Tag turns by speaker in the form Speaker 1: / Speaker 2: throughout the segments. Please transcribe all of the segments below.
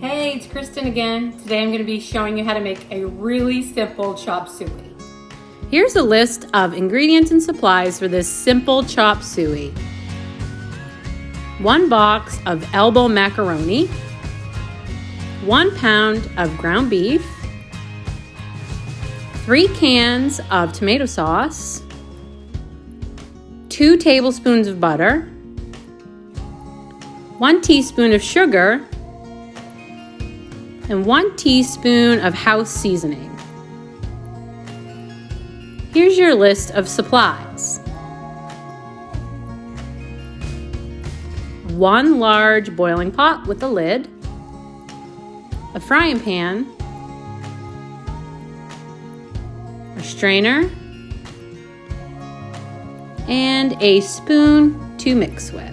Speaker 1: Hey, it's Kristen again. Today I'm going to be showing you how to make a really simple chop suey. Here's a list of ingredients and supplies for this simple chop suey. 1 box of elbow macaroni, 1 pound of ground beef, 3 cans of tomato sauce, 2 tablespoons of butter, 1 teaspoon of sugar, and 1 teaspoon of house seasoning. Here's your list of supplies. 1 large boiling pot with a lid, a frying pan, a strainer, and a spoon to mix with.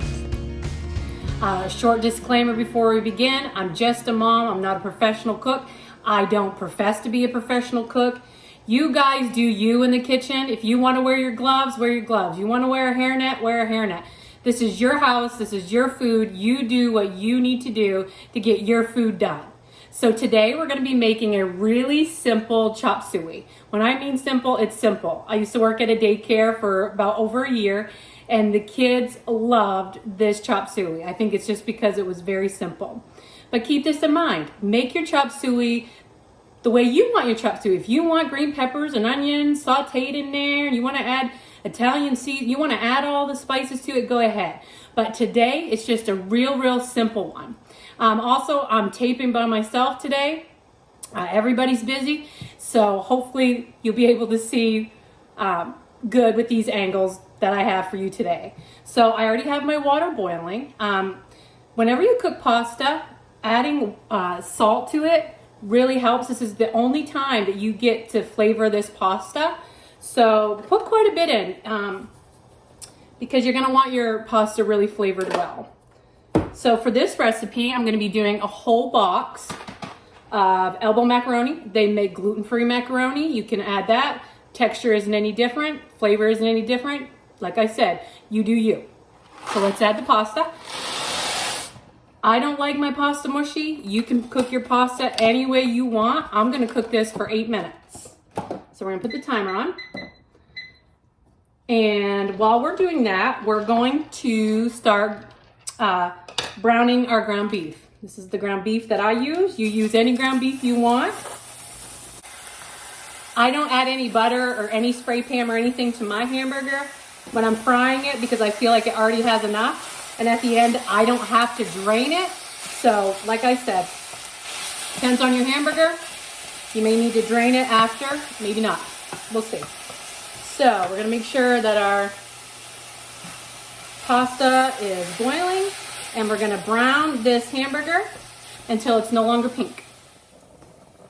Speaker 1: A short disclaimer before we begin. I'm just a mom. I'm not a professional cook. I don't profess to be a professional cook. You guys do you in the kitchen. If you want to wear your gloves, wear your gloves. You want to wear a hairnet, wear a hairnet. This is your house. This is your food. You do what you need to do to get your food done. So today we're going to be making a really simple chop suey. When I mean simple, it's simple. I used to work at a daycare for about over a year, and the kids loved this chop suey. I think it's just because it was very simple. But keep this in mind. Make your chop suey the way you want your chop suey. If you want green peppers and onions sauteed in there, you want to add Italian seasoning, you want to add all the spices to it, go ahead. But today, it's just a real simple one. Also, I'm taping by myself today. Everybody's busy, so hopefully you'll be able to see good with these angles that I have for you today. So I already have my water boiling. Whenever you cook pasta, adding salt to it really helps. This is the only time that you get to flavor this pasta. So put quite a bit in because you're gonna want your pasta really flavored well. So for this recipe, I'm gonna be doing a whole box of elbow macaroni. They make gluten-free macaroni. You can add that. Texture isn't any different. Flavor isn't any different. Like I said, you do you. So let's add the pasta. I don't like my pasta mushy. You can cook your pasta any way you want. I'm gonna cook this for 8 minutes. So we're gonna put the timer on. And while we're doing that, we're going to start browning our ground beef. This is the ground beef that I use. You use any ground beef you want. I don't add any butter or any spray pan or anything to my hamburger when I'm frying it because I feel like it already has enough. And at the end, I don't have to drain it. So, like I said, depends on your hamburger. You may need to drain it after, maybe not. We'll see. So, we're gonna make sure that our pasta is boiling, and we're gonna brown this hamburger until it's no longer pink.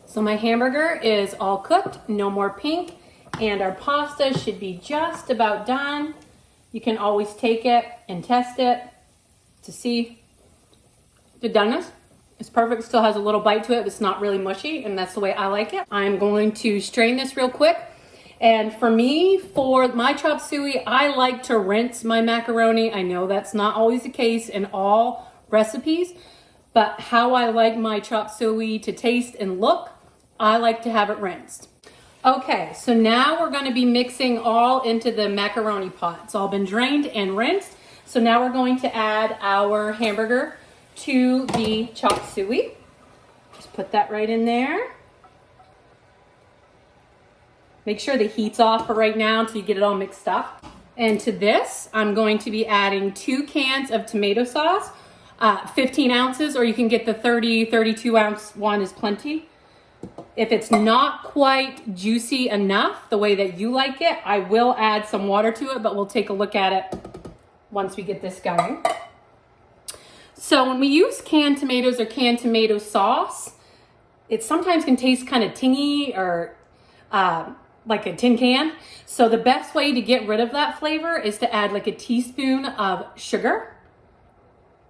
Speaker 1: So my hamburger is all cooked, no more pink, and our pasta should be just about done. You can always take it and test it to see the doneness. It's perfect, still has a little bite to it, but it's not really mushy, and that's the way I like it. I'm going to strain this real quick. And for me, for my chop suey, I like to rinse my macaroni. I know that's not always the case in all recipes, but how I like my chop suey to taste and look, I like to have it rinsed. Okay, so now we're gonna be mixing all into the macaroni pot. It's all been drained and rinsed. So now we're going to add our hamburger to the chop suey. Just put that right in there. Make sure the heat's off for right now until you get it all mixed up. And to this, I'm going to be adding 2 cans of tomato sauce, 15 ounces, or you can get the 32 ounce one is plenty. If it's not quite juicy enough, the way that you like it, I will add some water to it, but we'll take a look at it once we get this going. So when we use canned tomatoes or canned tomato sauce, it sometimes can taste kind of tingy or like a tin can. So the best way to get rid of that flavor is to add like a teaspoon of sugar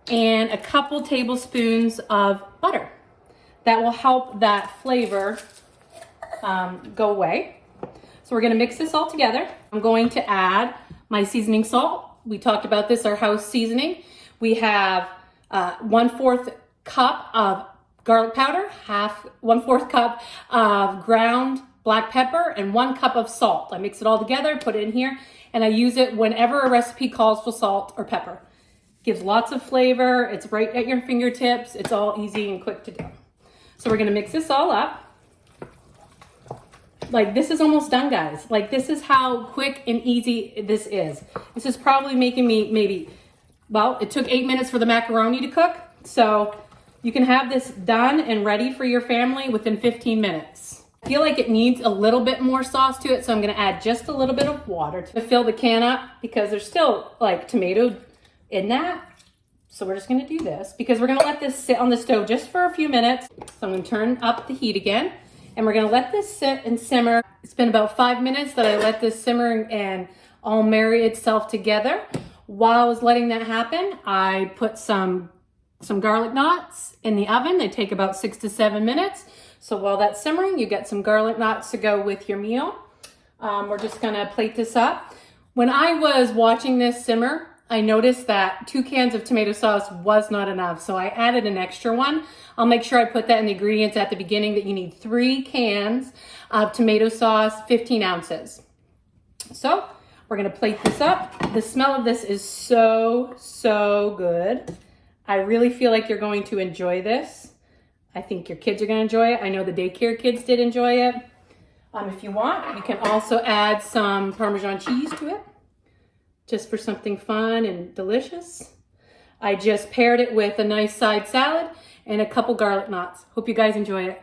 Speaker 1: and a couple tablespoons of butter. That will help that flavor go away. So we're gonna mix this all together. I'm going to add my seasoning salt. We talked about this, our house seasoning. We have 1/4 cup of garlic powder, 1/4 cup of ground black pepper, and 1 cup of salt. I mix it all together, put it in here, and I use it whenever a recipe calls for salt or pepper. Gives lots of flavor. It's right at your fingertips. It's all easy and quick to do. So we're gonna mix this all up. Like, this is almost done, guys. Like, this is how quick and easy this is. This is probably making me maybe, well, it took 8 minutes for the macaroni to cook. So you can have this done and ready for your family within 15 minutes. I feel like it needs a little bit more sauce to it, so I'm gonna add just a little bit of water to fill the can up because there's still like tomato in that. So we're just gonna do this because we're gonna let this sit on the stove just for a few minutes. So I'm gonna turn up the heat again and we're gonna let this sit and simmer. It's been about 5 minutes that I let this simmer and all marry itself together. While I was letting that happen, I put some garlic knots in the oven. They take about 6 to 7 minutes. So while that's simmering, you get some garlic knots to go with your meal. We're just gonna plate this up. When I was watching this simmer, I noticed that 2 cans of tomato sauce was not enough, so I added an extra one. I'll make sure I put that in the ingredients at the beginning that you need 3 cans of tomato sauce, 15 ounces. So we're gonna plate this up. The smell of this is so, so good. I really feel like you're going to enjoy this. I think your kids are gonna enjoy it. I know the daycare kids did enjoy it. If you want, you can also add some Parmesan cheese to it, just for something fun and delicious. I just paired it with a nice side salad and a couple garlic knots. Hope you guys enjoy it.